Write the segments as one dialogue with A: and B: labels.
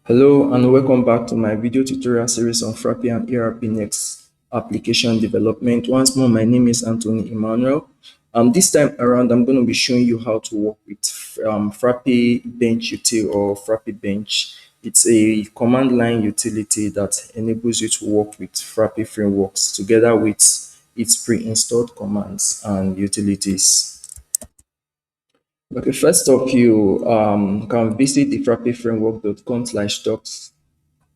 A: Hello and welcome back to my video tutorial series on Frappe and Erpnext application development. Once more, my name is Anthony Emmanuel. This time around, I'm going to be showing you how to work with Frappe Bench Util or Frappe Bench. It's a command line utility that enables you to work with Frappe frameworks together with its pre-installed commands and utilities. Okay, first off, you can visit the frappeframework.com/docs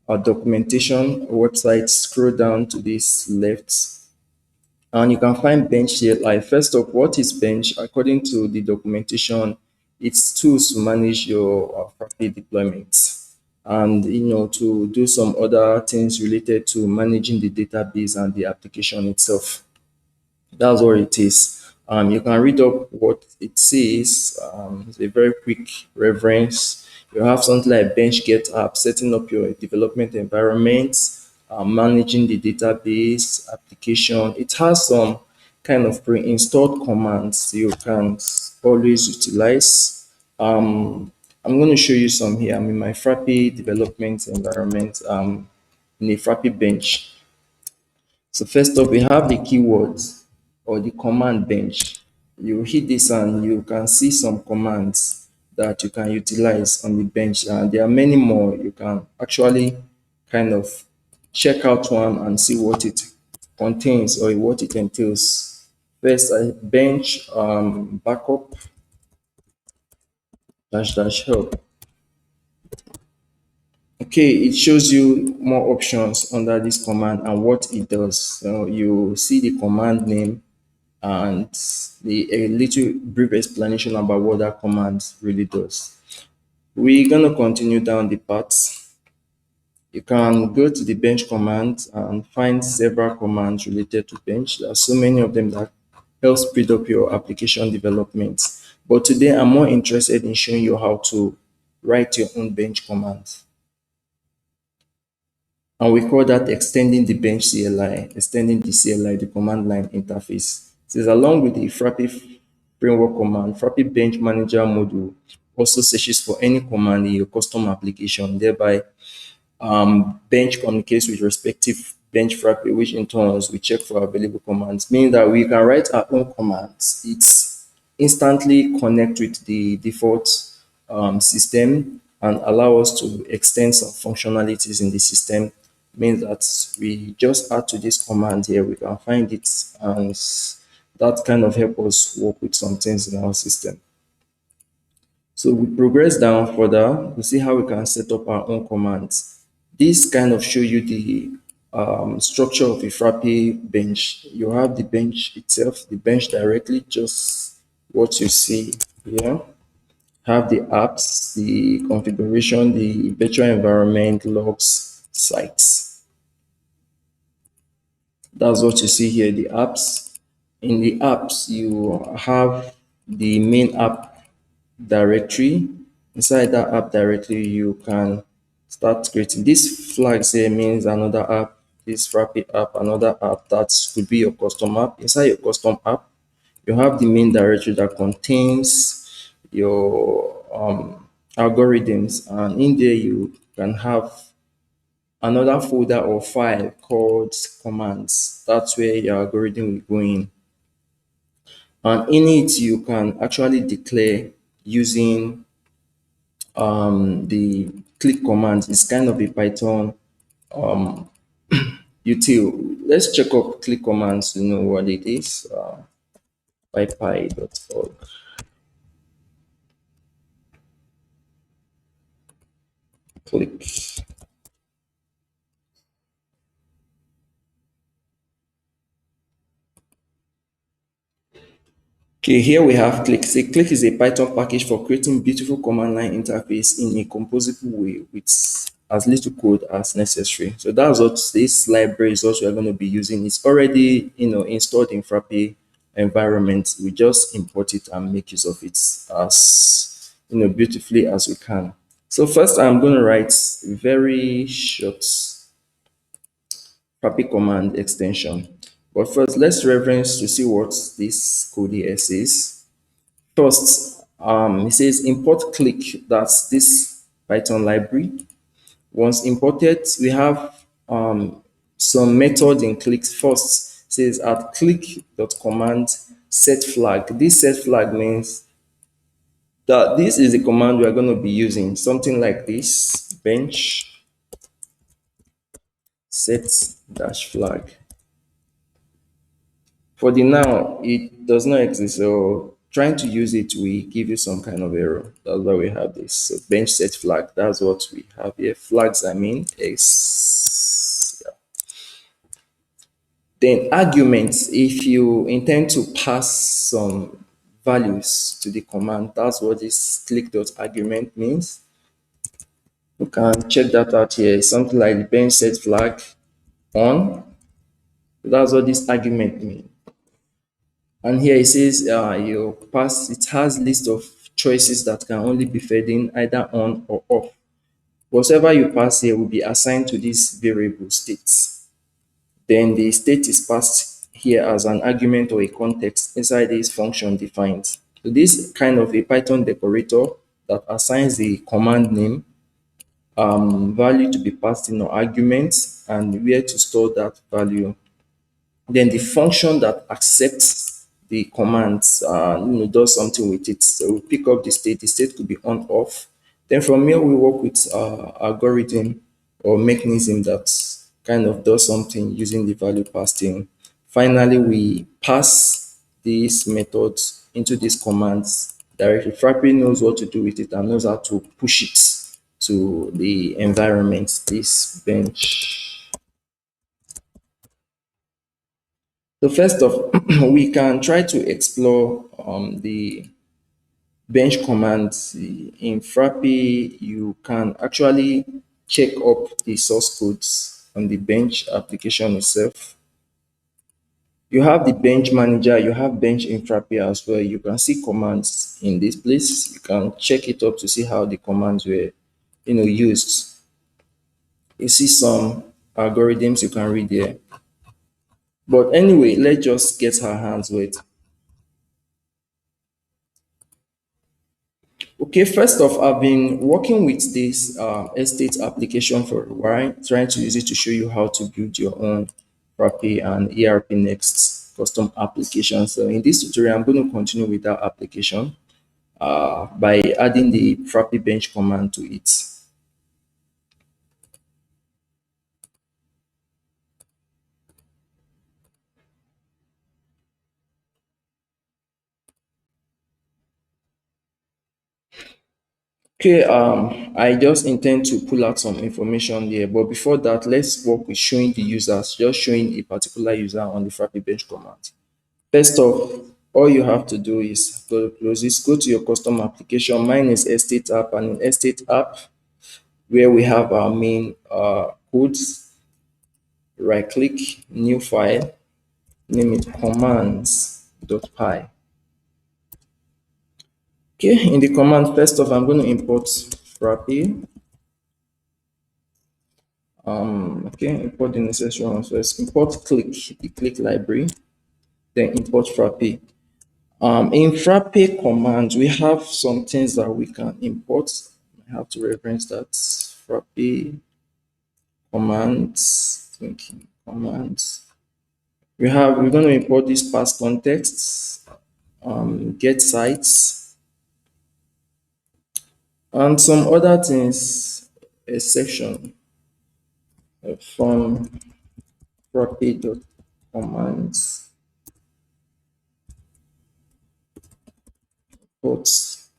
A: our documentation website. Scroll down to this left and you can find Bench CLI. First off, what is Bench? According to the documentation, it's tools to manage your Frappe deployment and to do some other things related to managing the database and the application itself. That's what it is. You can read up what it says. It's a very quick reference. You have something like Bench Get App, setting up your development environment, managing the database application. It has some kind of pre-installed commands you can always utilize. I'm going to show you some here. I'm in my Frappe development environment in a Frappe bench. So first up, we have the keywords or the command bench. You hit this and you can see some commands that you can utilize on the bench. And there are many more. You can actually kind of check out one and see what it contains or what it entails. First, I bench backup dash dash help. Okay, it shows you more options under this command and what it does. So you see the command name and a little brief explanation about what that command really does. We're going to continue down the path. You can go to the bench command and find several commands related to bench. There are so many of them that help speed up your application development. But today I'm more interested in showing you how to write your own bench commands. And we call that extending the bench CLI, extending the CLI, the command line interface. It says along with the Frappe framework command, Frappe bench manager module also searches for any command in your custom application. Thereby, bench communicates with respective bench Frappe, which in turns we check for available commands, meaning that we can write our own commands. It's instantly connect with the default system and allow us to extend some functionalities in the system. Means that we just add to this command here, we can find it, and that kind of help us work with some things in our system. So we progress down further, we see how we can set up our own commands. This kind of show you the structure of a Frappe bench. You have the bench itself, the bench directly, just what you see here. Have the apps, the configuration, the virtual environment, logs, sites. That's what you see here, the apps. In the apps, you have the main app directory. Inside that app directory, you can start creating. This flags here means another app, this Frappe app, another app that could be your custom app. Inside your custom app, you have the main directory that contains your algorithms, and in there you can have another folder or file called commands. That's where your algorithm will go in. And in it, you can actually declare using the click command. It's kind of a Python util. Let's check up click commands to know what it is. pypy.org. Click. Okay, here we have Click. Say Click is a Python package for creating beautiful command line interface in a composable way with as little code as necessary. So that's what this library is also going to be using. It's already installed in Frappe environment. We just import it and make use of it as beautifully as we can. So first I'm going to write a very short Frappe command extension. But first, let's reference to see what this code here says. First, it says import click, that's this Python library. Once imported, we have some method in click. First says at click.command set flag. This set flag means that this is the command we are going to be using. Something like this: bench set dash flag. For the now, it does not exist. So trying to use it will give you some kind of error. That's why we have this. So bench set flag. That's what we have here. Flags, I mean, is yeah. Then arguments. If you intend to pass some values to the command, that's what this click.argument means. You can check that out here. Something like the bench set flag on. That's what this argument means. And here it says you pass, it has list of choices that can only be fed in either on or off. Whatever you pass here will be assigned to this variable states. Then the state is passed here as an argument or a context inside this function defined. So this kind of a Python decorator that assigns the command name, value to be passed in or arguments, and where to store that value. Then the function that accepts the commands, does something with it. So we pick up the state. The state could be on off. Then from here we work with algorithm or mechanism that kind of does something using the value passed in. Finally, we pass these methods into these commands directly. Frappe knows what to do with it and knows how to push it to the environment. This bench. So first off, we can try to explore the bench commands in Frappe. You can actually check up the source codes on the bench application itself. You have the bench manager, you have bench in Frappe as well. You can see commands in this place. You can check it up to see how the commands were, used. You see some algorithms you can read there. But anyway, let's just get our hands with. Okay, first off, I've been working with this estate application for a while, trying to use it to show you how to build your own Frappe and Erpnext custom application. So in this tutorial, I'm going to continue with that application by adding the Frappe bench command to it. Okay, I just intend to pull out some information here, but before that, let's work with showing the users, just showing a particular user on the Frappe bench command. First off, all you have to do is go to close this, go to your custom application. Mine is Estate app, and in Estate app, where we have our main codes, right click, new file, name it commands.py. Okay, in the command, first off, I'm going to import Frappe. Okay, import the necessary ones first. Import click, the click library, then import Frappe. In Frappe command, we have some things that we can import. I have to reference that. Frappe commands, thinking commands. We're going to import this past contexts, get sites, and some other things, a section from Frappe.commands, ports,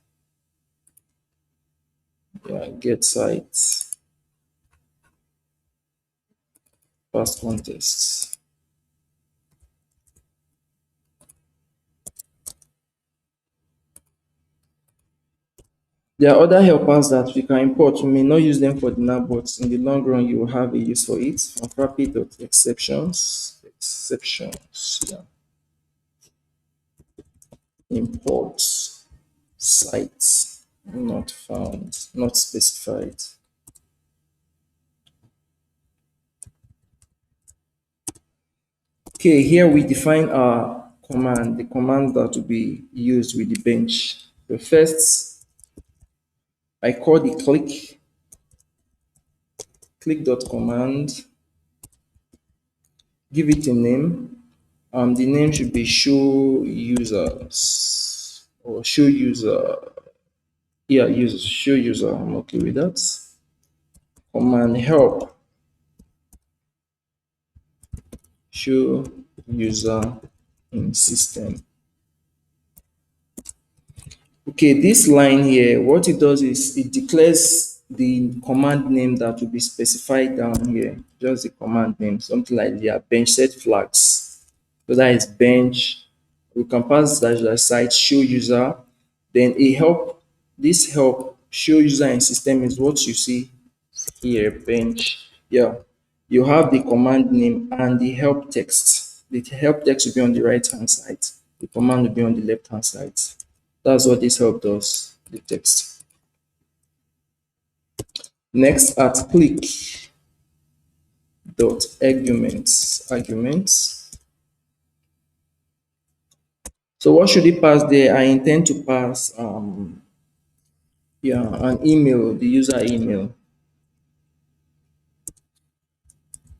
A: yeah, get sites, past contests. There are other helpers that we can import. We may not use them for the now, but in the long run, you will have a use for it. From Frappe.exceptions, exceptions, yeah. Import sites, not found, not specified. Okay, here we define our command, the command that will be used with the bench. The first, I call the click. click dot command, give it a name. The name should be show users or show user. Yeah, use show user. I'm okay with that. Command help show user in system. Okay, this line here, what it does is it declares the command name that will be specified down here. Just the command name, something like their bench set flags. So that is bench. We can pass dash site show user. Then a help. This help show user in system is what you see here, bench. Yeah. You have the command name and the help text. The help text will be on the right hand side. The command will be on the left hand side. That's what this help does, the text. Next, at click dot arguments. So what should it pass there? I intend to pass yeah, an email, the user email.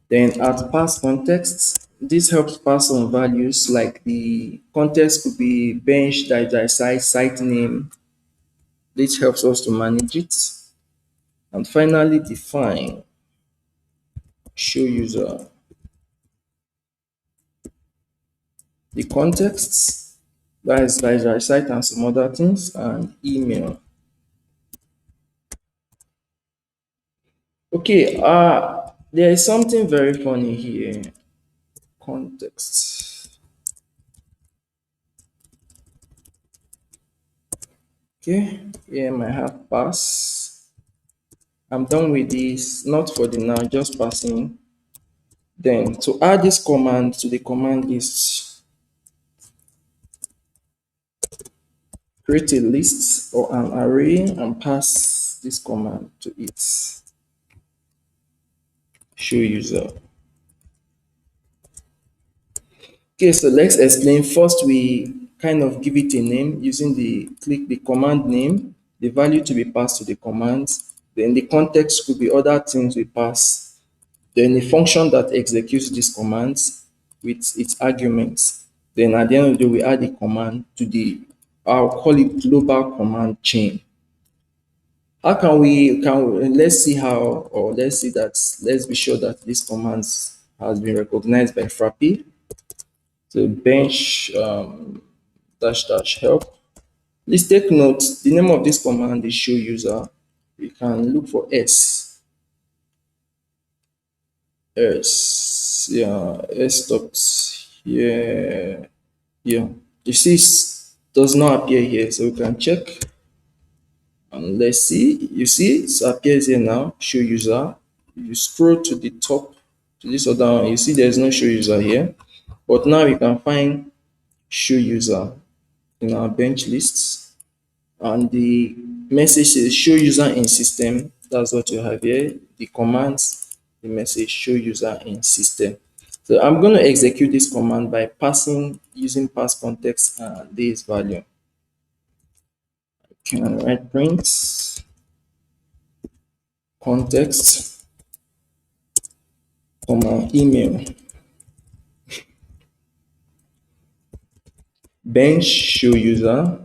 A: Then at pass context, this helps pass on values like the context could be bench site name. This helps us to manage it. And finally, define show user. The context, that is site and some other things, and email. Okay, there is something very funny here. Context. Okay, here I have pass. I'm done with this, not for the now, just passing. Then to add this command to the command list, create a list or an array and pass this command to it. Show user. Okay, so let's explain. First, we kind of give it a name using the command name, the value to be passed to the command. Then the context could be other things we pass. Then the function that executes these commands with its arguments. Then at the end of the day, we add the command to I'll call it global command chain. How let's see how, or let's be sure that this commands has been recognized by Frappe. So bench dash help. Please take note, the name of this command is show user. We can look for yeah, S dot here, yeah. You see, it does not appear here, so we can check and let's see. You see, it appears here now, show user. If you scroll to the top, to this other one, you see there's no show user here, but now you can find show user in our bench lists. And the message says show user in system. That's what you have here. The commands, the message show user in system. So I'm going to execute this command by passing using pass context and this value. I can write print context, comma email, bench show user,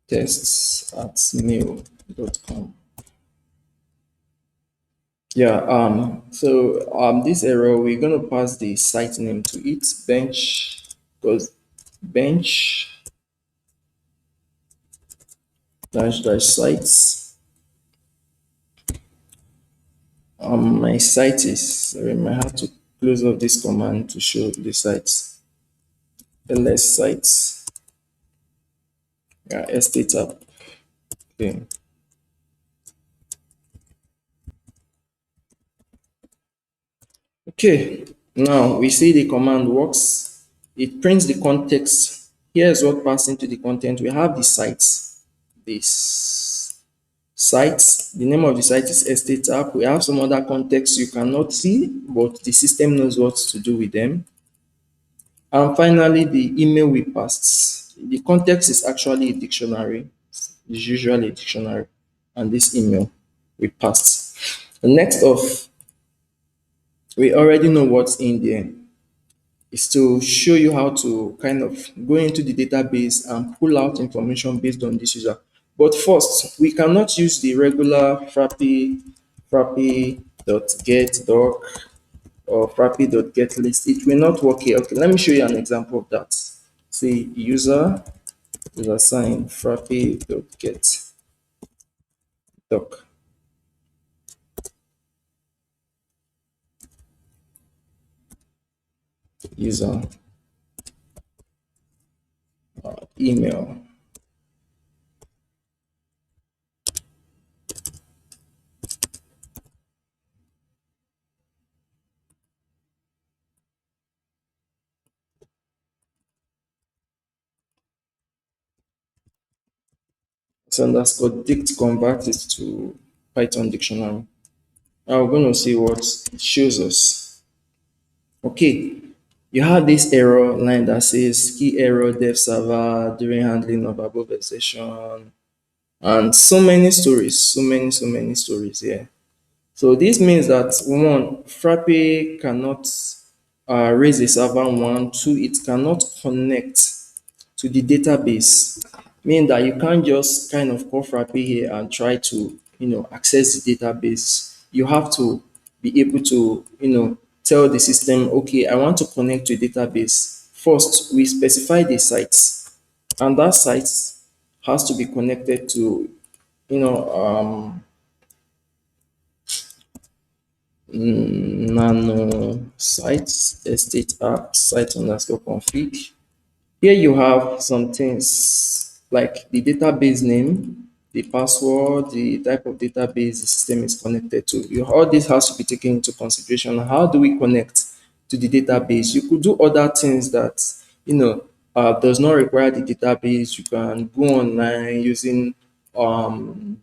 A: tests at mail.com. Yeah, this error, we're gonna pass the site name to it, bench, because bench dash sites. My site is, sorry, I might have to close off this command to show the sites. ls sites. Yeah, estate app. Okay. Okay, now we see the command works. It prints the context. Here's what passed into the content. We have the sites. This site, the name of the site is estate app. We have some other context you cannot see, but the system knows what to do with them. And finally, the email we passed. The context is actually a dictionary. is usually a dictionary, and this email we passed. Next off, we already know what's in there. Is to show you how to kind of go into the database and pull out information based on this user. But first, we cannot use the regular frappe.getDoc or frappe.getList. It will not work here. Okay, let me show you an example of that. Say user is assigned frappe.getDoc user email. So underscore dict convert it to Python dictionary. Now we're going to see what it shows us. Okay, you have this error line that says key error dev server during handling of above exception, and so many stories, so many stories here. So this means that one, Frappe cannot raise a server. One, two, it cannot connect to the database, meaning that you can't just kind of call Frappe here and try to, access the database. You have to be able to, tell the system, okay, I want to connect to a database. First, we specify the sites, and that site has to be connected to, you know, um, nano sites, estate app, site underscore config. Here you have some things like the database name, the password, the type of database the system is connected to. All this has to be taken into consideration. How do we connect to the database? You could do other things that, does not require the database. You can go online using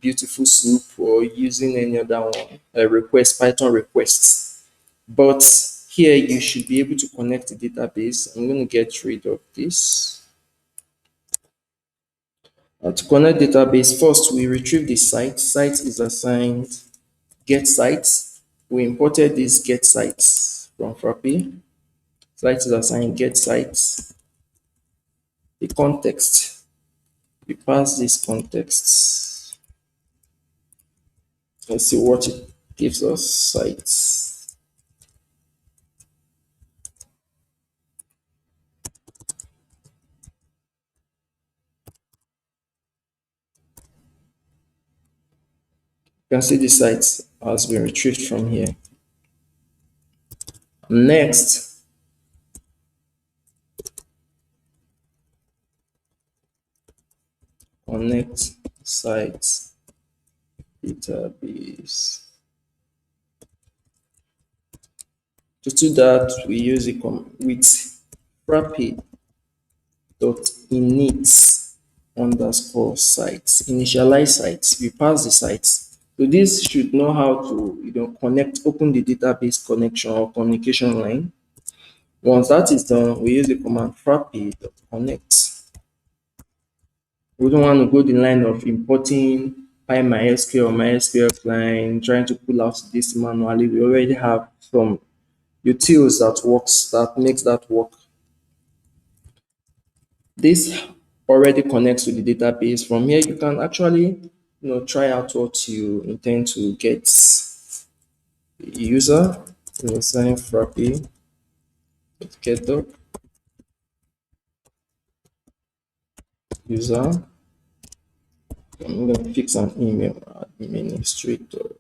A: Beautiful Soup or using any other one, Python requests. But here you should be able to connect the database. I'm going to get rid of this. To connect database, first we retrieve the site. Site is assigned get sites. We imported this get sites from Frappe. Site is assigned get sites. The context, we pass this context. Let's see what it gives us. Sites. You can see the site has been retrieved from here. Next, connect site database. To do that, we use it with Frappe dot init underscore sites, initialize sites. We pass the sites. So this should know how to connect, open the database connection or communication line. Once that is done, we use the command frappe dot connect. We don't want to go the line of importing PyMySQL or MySQL client, trying to pull out this manually. We already have some utils that makes that work. This already connects to the database. From here, you can actually try out what you intend to get. User assign Frappe get up user. I'm gonna fix an email administrator.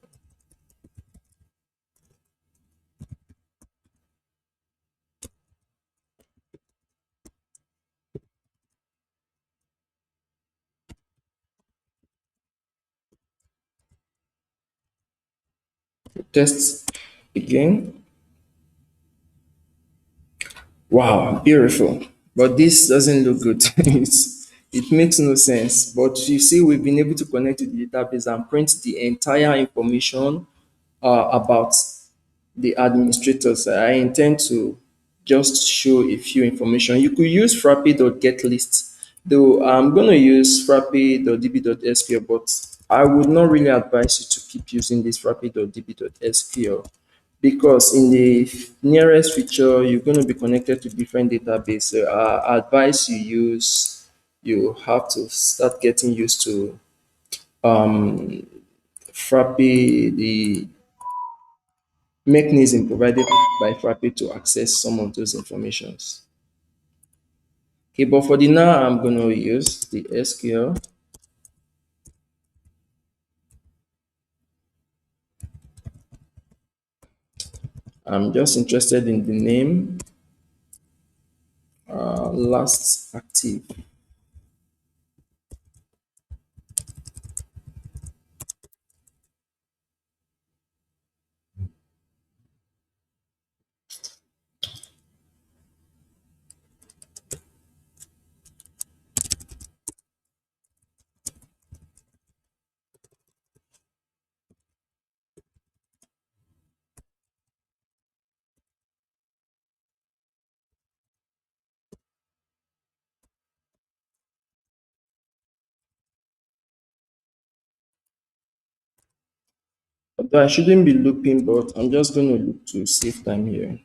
A: Test again. Wow, beautiful. But this doesn't look good. It makes no sense. But you see, we've been able to connect to the database and print the entire information about the administrators. I intend to just show a few information. You could use frappe.getList Though I'm going to use frappe.db.sql, but I would not really advise you to keep using this frappe.db.sql because in the nearest future, you're going to be connected to different database. So I advise you have to start getting used to Frappe, the mechanism provided by Frappe to access some of those informations. Okay, but for the now, I'm going to use the SQL. I'm just interested in the name, last active. Although I shouldn't be looping, but I'm just going to loop to save time here.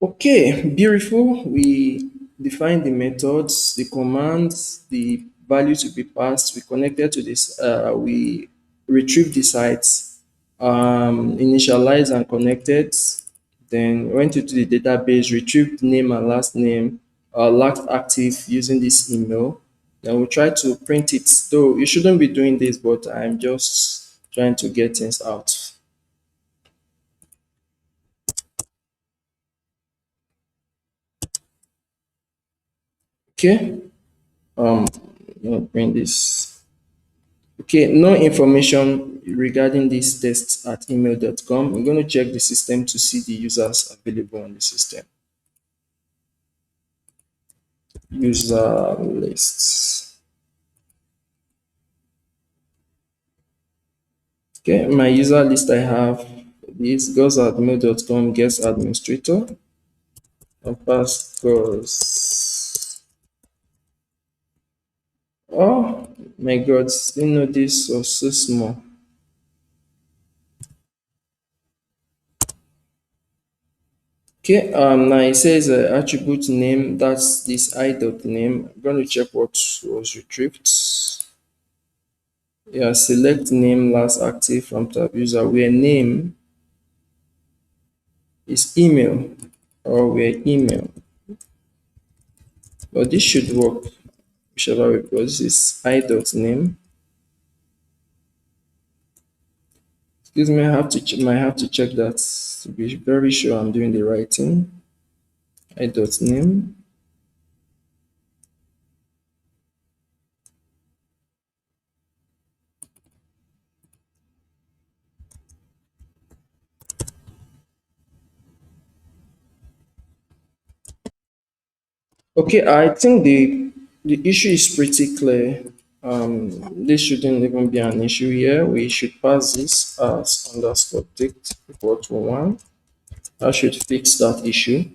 A: Okay, beautiful. We define the methods, the commands, the value to be passed. We connected to this. We retrieve the sites, initialize and connected. Then went into the database, retrieved name and last name, last active using this email. Then we try to print it. Though you shouldn't be doing this, but I'm just trying to get things out. Okay. I'm gonna print this. Okay, no information regarding these tests at email.com. I'm going to check the system to see the users available on the system. User lists. Okay, my user list I have this goes at mail.com guest administrator. And pass goes. Oh my god, didn't know this was so small. Okay, now it says attribute name, that's this I dot name. I'm going to check what was retrieved. Yeah, select name last active from tab user where name is email or where email. But this should work whichever way because this is I dot name. Excuse me, I have to check that to be very sure I'm doing the right thing. I dot name. Okay, I think the issue is pretty clear. This shouldn't even be an issue here. We should pass this as underscore ticked equal to one. That should fix that issue.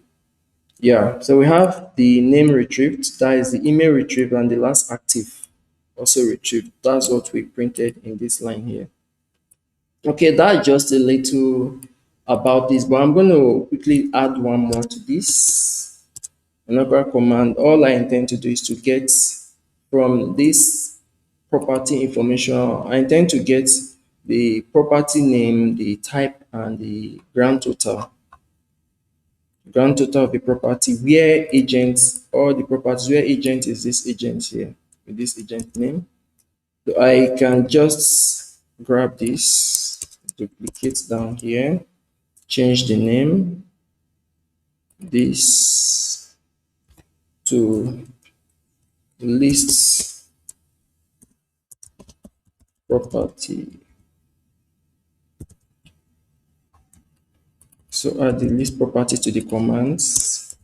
A: Yeah, so we have the name retrieved, that is the email retrieved, and the last active also retrieved. That's what we printed in this line here. Okay, that's just a little about this, but I'm going to quickly add one more to this. Another command, all I intend to do is to get from this property information, I intend to get the property name, the type, and the grand total of the property where agents or the properties where agent is this agent here with this agent name. So I can just grab this, duplicate down here. change the name this to lists property. So add the list property to the commands.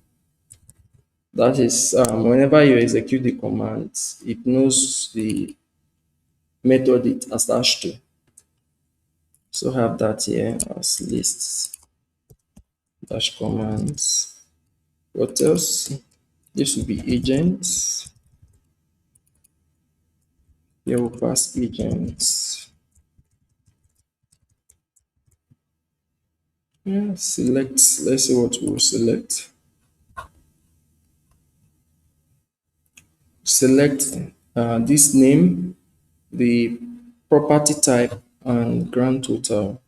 A: That is, whenever you execute the command, it knows the method it attached to. So have that here as lists dash commands. What else? This will be agents. Here we'll pass agents. Yeah, select. Let's see what we'll select. Select this name, the property type, and grand total.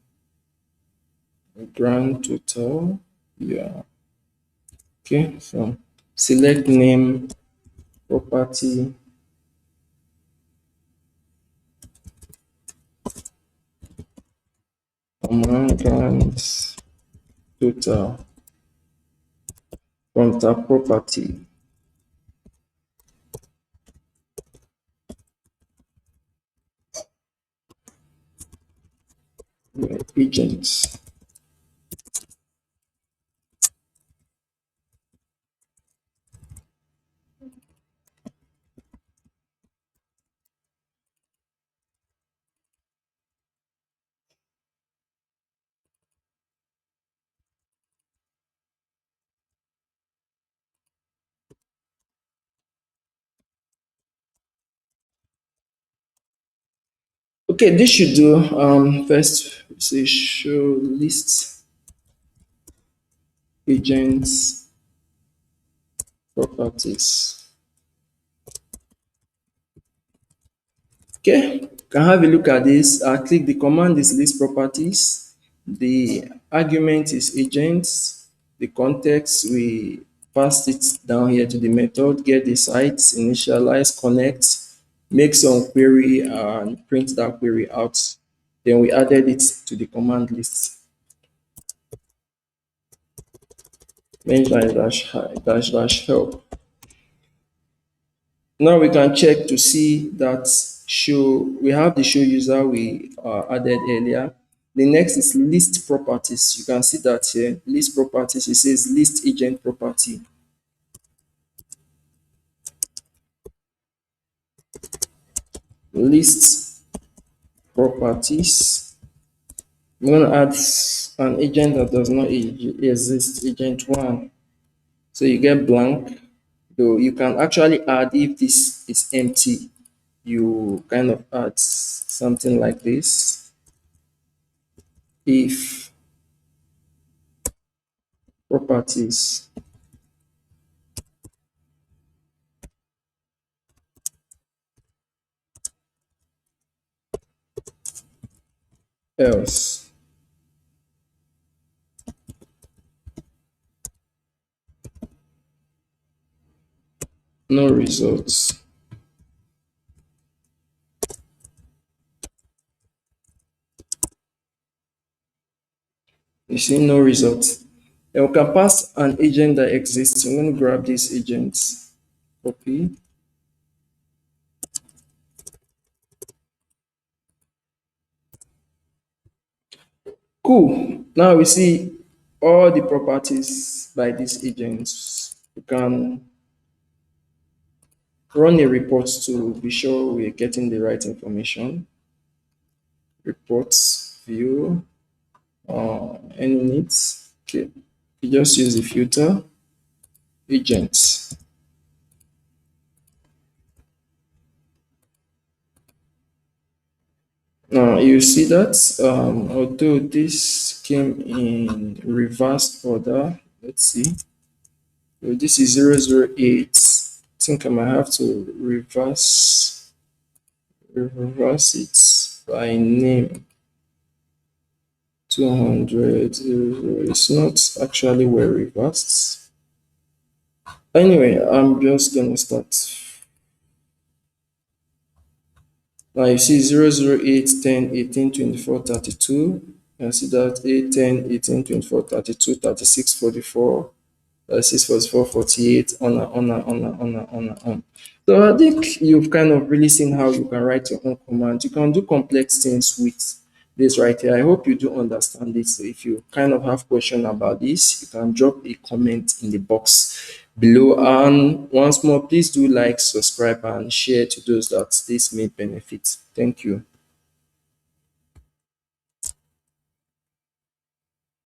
A: Grand total. Yeah. Okay. So select name, property, amount, grand total from tab property. Agents. Okay, this should do first say show list agents properties. Okay, can have a look at this. Click the command is list properties. The argument is agents. The context we passed it down here to the method. Get the sites, initialize, connect, make some query and print that query out. Then we added it to the command list. Bench dash help. Now we can check to see that show, we have the show user we added earlier. The next is list properties. You can see that here, list properties, it says list agent property. List properties. I'm going to add an agent that does not exist, agent one. So you get blank, though you can actually add if this is empty, you kind of add something like this. If properties else no results. You see no results. Then we can pass an agent that exists. I'm going to grab this agent, copy. Cool. Now we see all the properties by these agents. You can run a report to be sure we're getting the right information. Reports, view, any needs. Okay. You just use the filter, agents. Now you see that although this came in reversed order, let's see. So this is 008. I think I might have to reverse it by name. 200. It's not actually well reversed. Anyway, I'm just gonna start. Now you see 008, 10, 18, 24, 32. can see that 8, 10, 18, 24, 32, 36, 44, 36, 44, 48, on and on and on and on and on and on. So I think you've kind of really seen how you can write your own command. You can do complex things with this right here. I hope you do understand this. So if you kind of have question about this, you can drop a comment in the box below. And once more, please do like, subscribe, and share to those that this may benefit. Thank you.